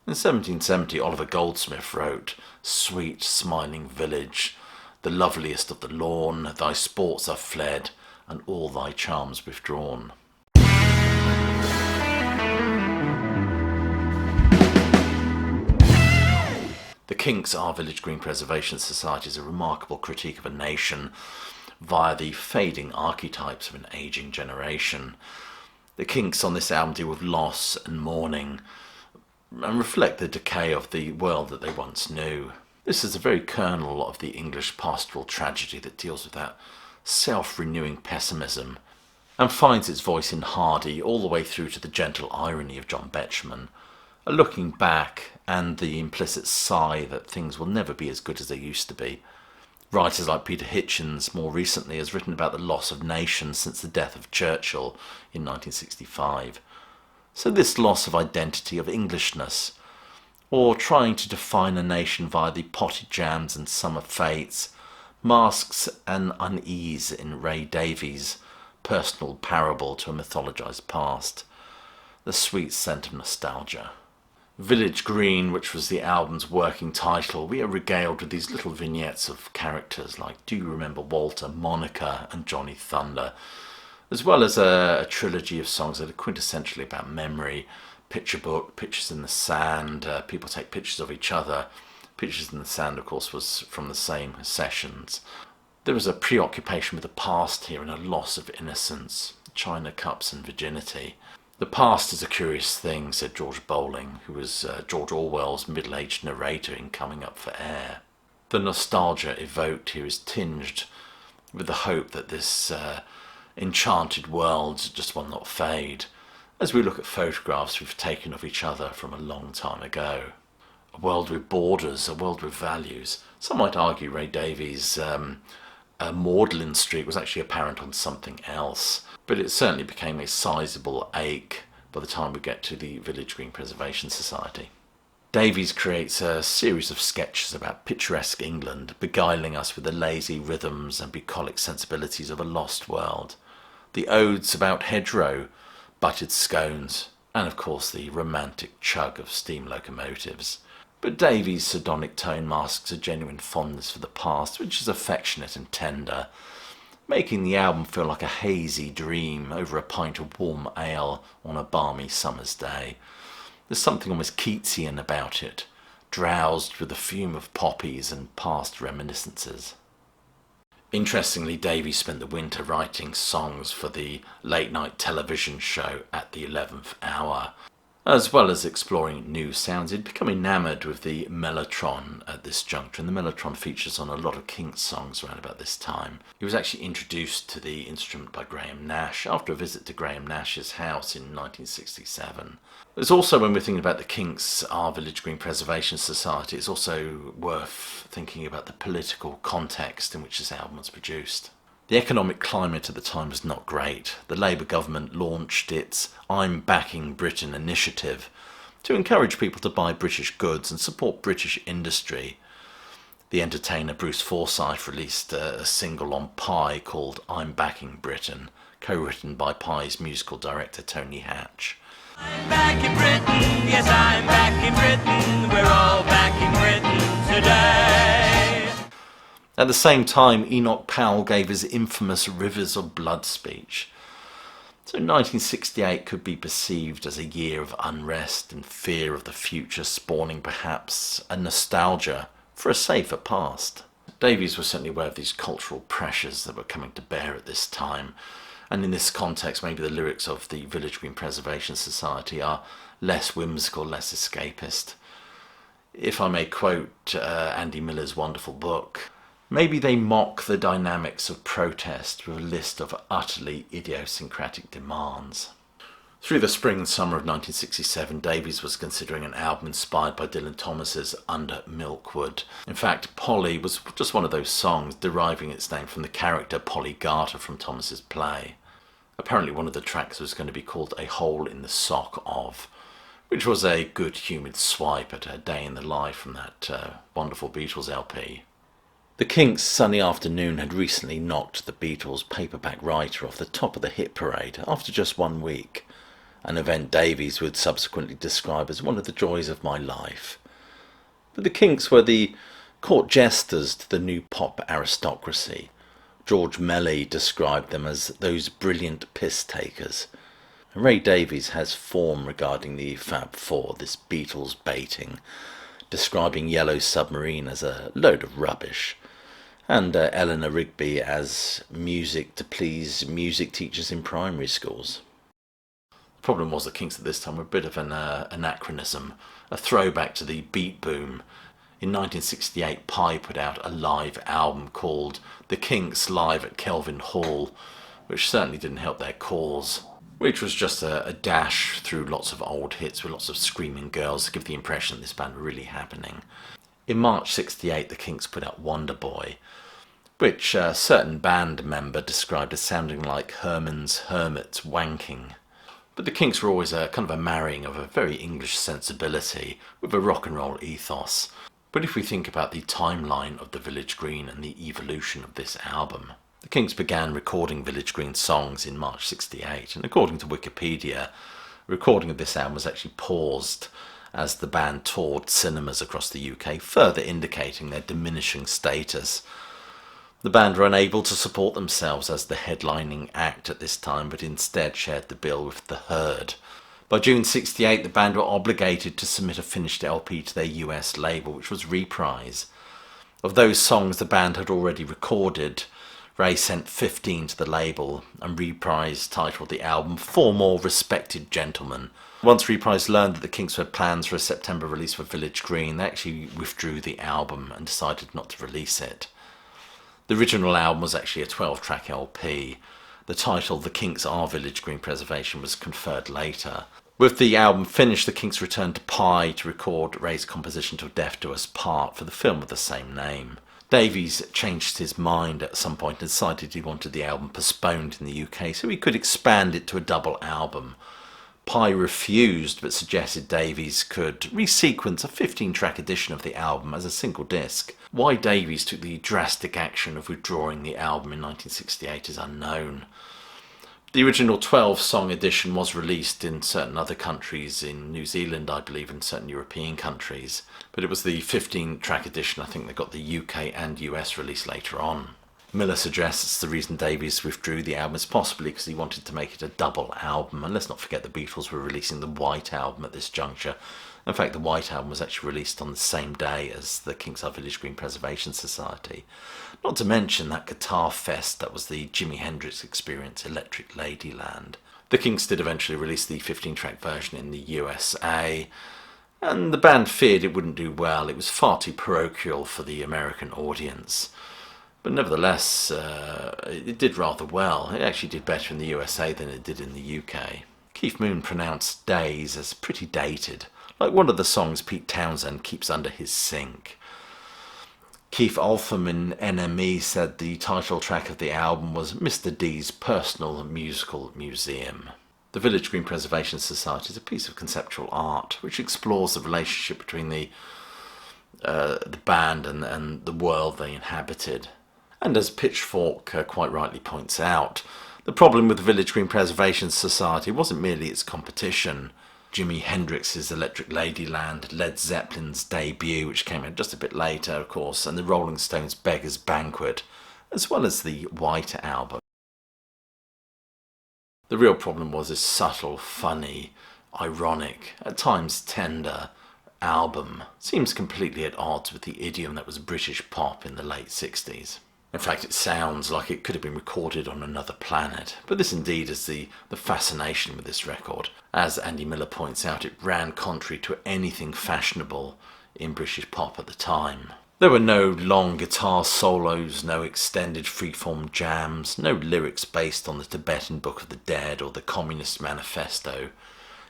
In 1770, Oliver Goldsmith wrote, "Sweet, smiling village, the loveliest of the lawn, thy sports are fled, and all thy charms withdrawn." The Kinks, Our Village Green Preservation Society, is a remarkable critique of a nation via the fading archetypes of an ageing generation. The Kinks on this album deal with loss and mourning and reflect the decay of the world that they once knew. This is the very kernel of the English pastoral tragedy that deals with that self-renewing pessimism and finds its voice in Hardy all the way through to the gentle irony of John Betjeman, a looking back and the implicit sigh that things will never be as good as they used to be. Writers like Peter Hitchens more recently has written about the loss of nations since the death of Churchill in 1965. So this loss of identity, of Englishness, or trying to define a nation via the potted jams and summer fates, masks an unease in Ray Davies' personal parable to a mythologized past, the sweet scent of nostalgia. Village Green, which was the album's working title, we are regaled with these little vignettes of characters like Do You Remember Walter, Monica and Johnny Thunder, as well as a trilogy of songs that are quintessentially about memory, picture book, pictures in the sand, people take pictures of each other. Pictures in the Sand, of course, was from the same sessions. There was a preoccupation with the past here and a loss of innocence, china cups and virginity. "The past is a curious thing," said George Bowling, who was George Orwell's middle-aged narrator in Coming Up for Air. The nostalgia evoked here is tinged with the hope that this enchanted world just will not fade, as we look at photographs we've taken of each other from a long time ago. A world with borders, a world with values. Some might argue Ray Davies' maudlin streak was actually apparent on something else, but it certainly became a sizable ache by the time we get to the Village Green Preservation Society. Davies creates a series of sketches about picturesque England, beguiling us with the lazy rhythms and bucolic sensibilities of a lost world. The odes about hedgerow, buttered scones, and of course the romantic chug of steam locomotives. But Davies' sardonic tone masks a genuine fondness for the past, which is affectionate and tender, making the album feel like a hazy dream over a pint of warm ale on a balmy summer's day. There's something almost Keatsian about it, drowsed with the fume of poppies and past reminiscences. Interestingly, Davies spent the winter writing songs for the late-night television show At the 11th Hour. As well as exploring new sounds, he'd become enamoured with the mellotron at this juncture, and the mellotron features on a lot of Kinks songs around about this time. He was actually introduced to the instrument by Graham Nash after a visit to Graham Nash's house in 1967. There's also, when we're thinking about the Kinks, Our Village Green Preservation Society, it's also worth thinking about the political context in which this album was produced. The economic climate at the time was not great. The Labour government launched its I'm Backing Britain initiative to encourage people to buy British goods and support British industry. The entertainer Bruce Forsyth released a single on Pie called I'm Backing Britain, co-written by Pie's musical director Tony Hatch. I'm back in Britain, yes I'm back in Britain, we're all back in Britain today. At the same time, Enoch Powell gave his infamous Rivers of Blood speech. So 1968 could be perceived as a year of unrest and fear of the future, spawning perhaps a nostalgia for a safer past. Davies was certainly aware of these cultural pressures that were coming to bear at this time, and in this context maybe the lyrics of the Village Green Preservation Society are less whimsical, less escapist. If I may quote Andy Miller's wonderful book, maybe they mock the dynamics of protest with a list of utterly idiosyncratic demands. Through the spring and summer of 1967, Davies was considering an album inspired by Dylan Thomas's Under Milkwood. In fact, Polly was just one of those songs, deriving its name from the character Polly Garter from Thomas's play. Apparently one of the tracks was going to be called A Hole in the Sock Of, which was a good-humoured swipe at a day in the life from that wonderful Beatles LP. The Kinks' Sunny Afternoon had recently knocked the Beatles' paperback writer off the top of the hit parade after just 1 week, an event Davies would subsequently describe as one of the joys of my life. But the Kinks were the court jesters to the new pop aristocracy. George Melly described them as those brilliant piss-takers. Ray Davies has form regarding the Fab Four, this Beatles baiting, describing Yellow Submarine as a load of rubbish, and Eleanor Rigby as music to please music teachers in primary schools. The problem was the Kinks at this time were a bit of an anachronism, a throwback to the beat boom. In 1968, Pye put out a live album called The Kinks Live at Kelvin Hall, which certainly didn't help their cause, which was just a dash through lots of old hits with lots of screaming girls to give the impression that this band were really happening. In March 68, the Kinks put out Wonder Boy, which a certain band member described as sounding like Herman's Hermits wanking. But the Kinks were always a kind of a marrying of a very English sensibility with a rock and roll ethos. But if we think about the timeline of the Village Green and the evolution of this album, the Kinks began recording Village Green songs in March 68, and according to Wikipedia, recording of this album was actually paused as the band toured cinemas across the UK, further indicating their diminishing status. The band were unable to support themselves as the headlining act at this time, but instead shared the bill with The Herd. By June 68, the band were obligated to submit a finished LP to their US label, which was Reprise. Of those songs the band had already recorded, Ray sent 15 to the label, and Reprise titled the album Four More Respected Gentlemen. Once Reprise learned that the Kinks had plans for a September release for Village Green, they actually withdrew the album and decided not to release it. The original album was actually a 12-track LP. The title, The Kinks Are Village Green Preservation, was conferred later. With the album finished, the Kinks returned to Pye to record Ray's composition to Death Do Us Part for the film of the same name. Davies changed his mind at some point and decided he wanted the album postponed in the UK so he could expand it to a double album. Pye refused, but suggested Davies could resequence a 15-track edition of the album as a single disc. Why Davies took the drastic action of withdrawing the album in 1968 is unknown. The original 12-song edition was released in certain other countries, in New Zealand, I believe, and certain European countries, but it was the 15-track edition, I think, that got the UK and US release later on. Miller suggests the reason Davies withdrew the album is possibly because he wanted to make it a double album, and let's not forget the Beatles were releasing the White Album at this juncture. In fact, the White Album was actually released on the same day as the Kinks Are Village Green Preservation Society. Not to mention that guitar fest that was the Jimi Hendrix Experience, Electric Ladyland. The Kinks did eventually release the 15-track version in the USA, and the band feared it wouldn't do well. It was far too parochial for the American audience. But nevertheless, it did rather well. It actually did better in the USA than it did in the UK. Keith Moon pronounced Days as pretty dated, like one of the songs Pete Townsend keeps under his sink. Keith Altham in NME said the title track of the album was Mr. D's personal musical museum. The Village Green Preservation Society is a piece of conceptual art which explores the relationship between the band and the world they inhabited. And as Pitchfork quite rightly points out, the problem with the Village Green Preservation Society wasn't merely its competition. Jimi Hendrix's Electric Ladyland, Led Zeppelin's Debut, which came out just a bit later, of course, and the Rolling Stones' Beggar's Banquet, as well as the White Album. The real problem was this subtle, funny, ironic, at times tender album. Seems completely at odds with the idiom that was British pop in the late 60s. In fact, it sounds like it could have been recorded on another planet, but this indeed is the fascination with this record. As Andy Miller points out, it ran contrary to anything fashionable in British pop at the time. There were no long guitar solos, no extended freeform jams, no lyrics based on the Tibetan Book of the Dead or the Communist Manifesto.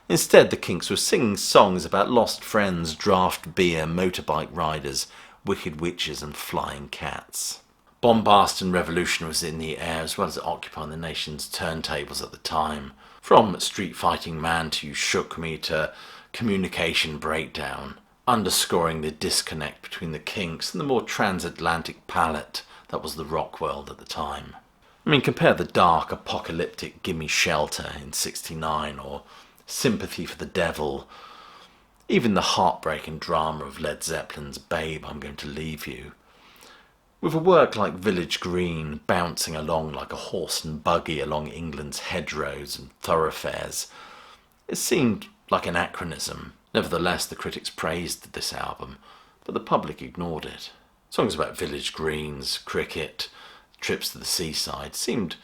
Instead, the Kinks were singing songs about lost friends, draft beer, motorbike riders, wicked witches and flying cats. Bombast and revolution was in the air, as well as occupying the nation's turntables at the time. From Street Fighting Man to You Shook Me to Communication Breakdown, underscoring the disconnect between the Kinks and the more transatlantic palette that was the rock world at the time. I mean, compare the dark, apocalyptic Gimme Shelter in '69 or sympathy for the devil, even the heartbreak and drama of Led Zeppelin's Babe, I'm Going to Leave You. With a work like Village Green bouncing along like a horse and buggy along England's hedgerows and thoroughfares, it seemed like an anachronism. Nevertheless, the critics praised this album, but the public ignored it. Songs about village greens, cricket, trips to the seaside seemed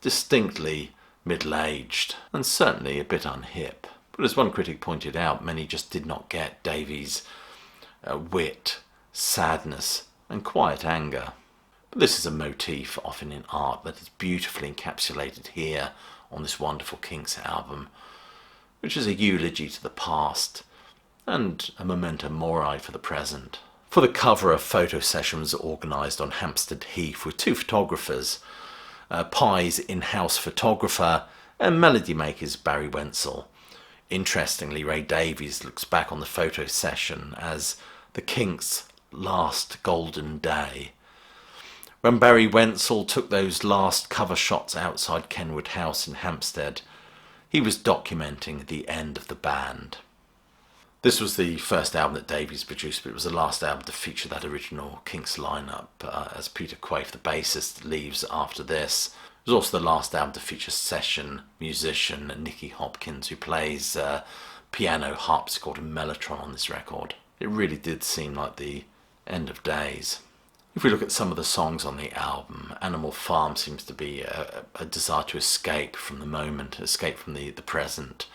distinctly middle-aged and certainly a bit unhip. But as one critic pointed out, many just did not get Davies' wit, sadness and quiet anger. But this is a motif often in art that is beautifully encapsulated here on this wonderful Kinks album, which is a eulogy to the past and a memento mori for the present. For the cover, a photo session was organised on Hampstead Heath with two photographers, Pye's in-house photographer and melody maker's Barry Wenzel. Interestingly, Ray Davies looks back on the photo session as the Kinks' last golden day. When Barry Wenzel took those last cover shots outside Kenwood House in Hampstead, he was documenting the end of the band. This was the first album that Davies produced, but it was the last album to feature that original Kinks lineup, as Peter Quaife, the bassist, leaves after this. It was also the last album to feature session musician Nicky Hopkins, who plays piano, harpsichord and mellotron on this record. It really did seem like the end of days. If we look at some of the songs on the album, Animal Farm seems to be a desire to escape from the moment, escape from the present.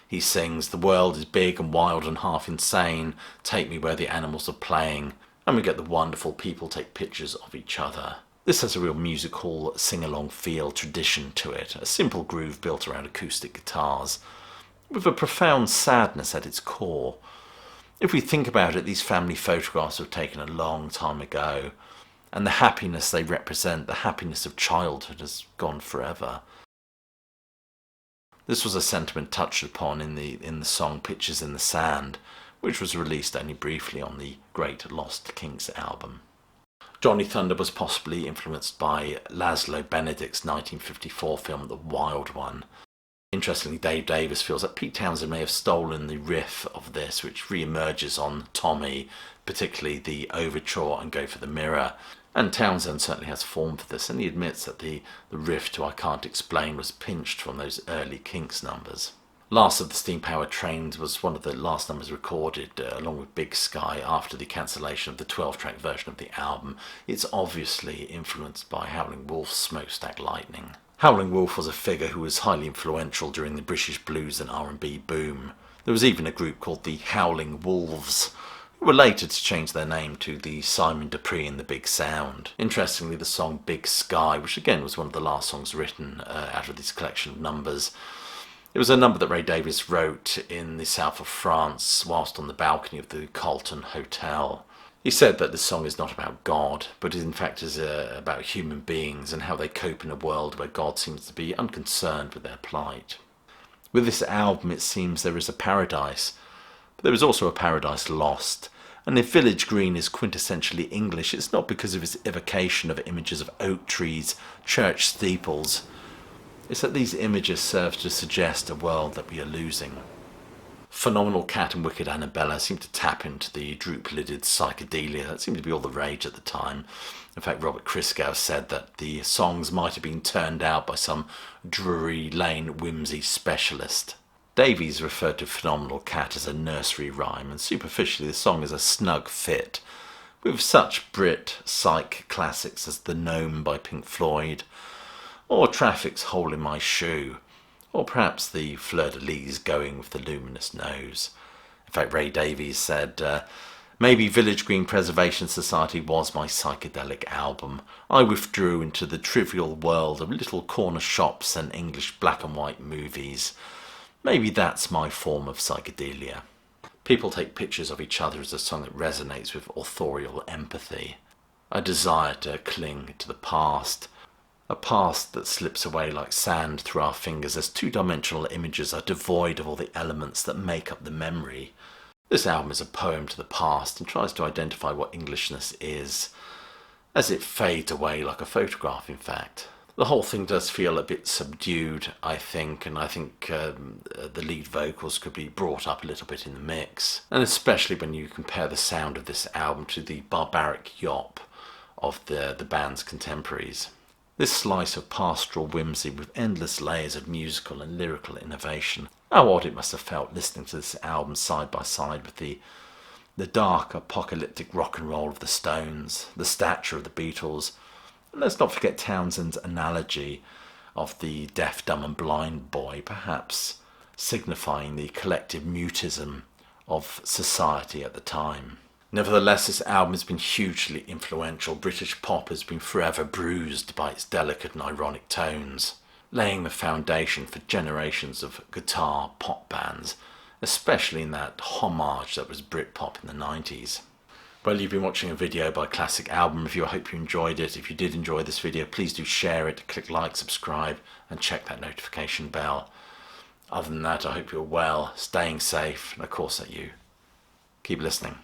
He sings, "The world is big and wild and half insane, take me where the animals are playing," and we get the wonderful people take pictures of each other. This has a real music hall sing-along feel, tradition to it, a simple groove built around acoustic guitars, with a profound sadness at its core. If we think about it, these family photographs were taken a long time ago, and the happiness they represent, the happiness of childhood, has gone forever. This was a sentiment touched upon in the song Pictures in the Sand, which was released only briefly on the great Lost Kinks album. Johnny Thunder was possibly influenced by Laszlo Benedict's 1954 film The Wild One. Interestingly, Dave Davis feels that Pete Townsend may have stolen the riff of this, which re-emerges on Tommy, particularly the overture and Go for the Mirror. And Townsend certainly has form for this, and he admits that the riff to I Can't Explain was pinched from those early Kinks numbers. Last of the Steam-Powered Trains was one of the last numbers recorded, along with Big Sky, after the cancellation of the 12-track version of the album. It's obviously influenced by Howling Wolf's Smokestack Lightning. Howling Wolf was a figure who was highly influential during the British blues and R&B boom. There was even a group called the Howling Wolves, who were later to change their name to the Simon Dupree and the Big Sound. Interestingly, the song Big Sky, which again was one of the last songs written out of this collection of numbers, it was a number that Ray Davies wrote in the south of France whilst on the balcony of the Carlton Hotel. He said that this song is not about God, but in fact is about human beings and how they cope in a world where God seems to be unconcerned with their plight. With this album, it seems there is a paradise, but there is also a paradise lost. And if Village Green is quintessentially English, it's not because of its evocation of images of oak trees, church steeples. It's that these images serve to suggest a world that we are losing. Phenomenal Cat and Wicked Annabella seem to tap into the droop-lidded psychedelia that seemed to be all the rage at the time. In fact, Robert Christgau said that the songs might have been turned out by some Drury Lane whimsy specialist. Davies referred to Phenomenal Cat as a nursery rhyme, and superficially the song is a snug fit, with such Brit psych classics as The Gnome by Pink Floyd, or Traffic's Hole in My Shoe, or perhaps the fleur-de-lis Going with the Luminous Nose. In fact, Ray Davies said, "Maybe Village Green Preservation Society was my psychedelic album. I withdrew into the trivial world of little corner shops and English black and white movies. Maybe that's my form of psychedelia." People Take Pictures of Each Other is a song that resonates with authorial empathy, a desire to cling to the past, a past that slips away like sand through our fingers as two-dimensional images are devoid of all the elements that make up the memory. This album is a poem to the past and tries to identify what Englishness is, as it fades away like a photograph, in fact. The whole thing does feel a bit subdued, I think, and I think the lead vocals could be brought up a little bit in the mix, and especially when you compare the sound of this album to the barbaric yop of the band's contemporaries. This slice of pastoral whimsy with endless layers of musical and lyrical innovation. How odd it must have felt listening to this album side by side with the dark apocalyptic rock and roll of the Stones, the stature of the Beatles, and let's not forget Townsend's analogy of the deaf, dumb and blind boy, perhaps signifying the collective mutism of society at the time. Nevertheless, this album has been hugely influential. British pop has been forever bruised by its delicate and ironic tones, laying the foundation for generations of guitar pop bands, especially in that homage that was Britpop in the 90s. Well, you've been watching a video by Classic Album Review. I hope you enjoyed it. If you did enjoy this video, please do share it, click like, subscribe, and check that notification bell. Other than that, I hope you're well, staying safe, and of course that you keep listening.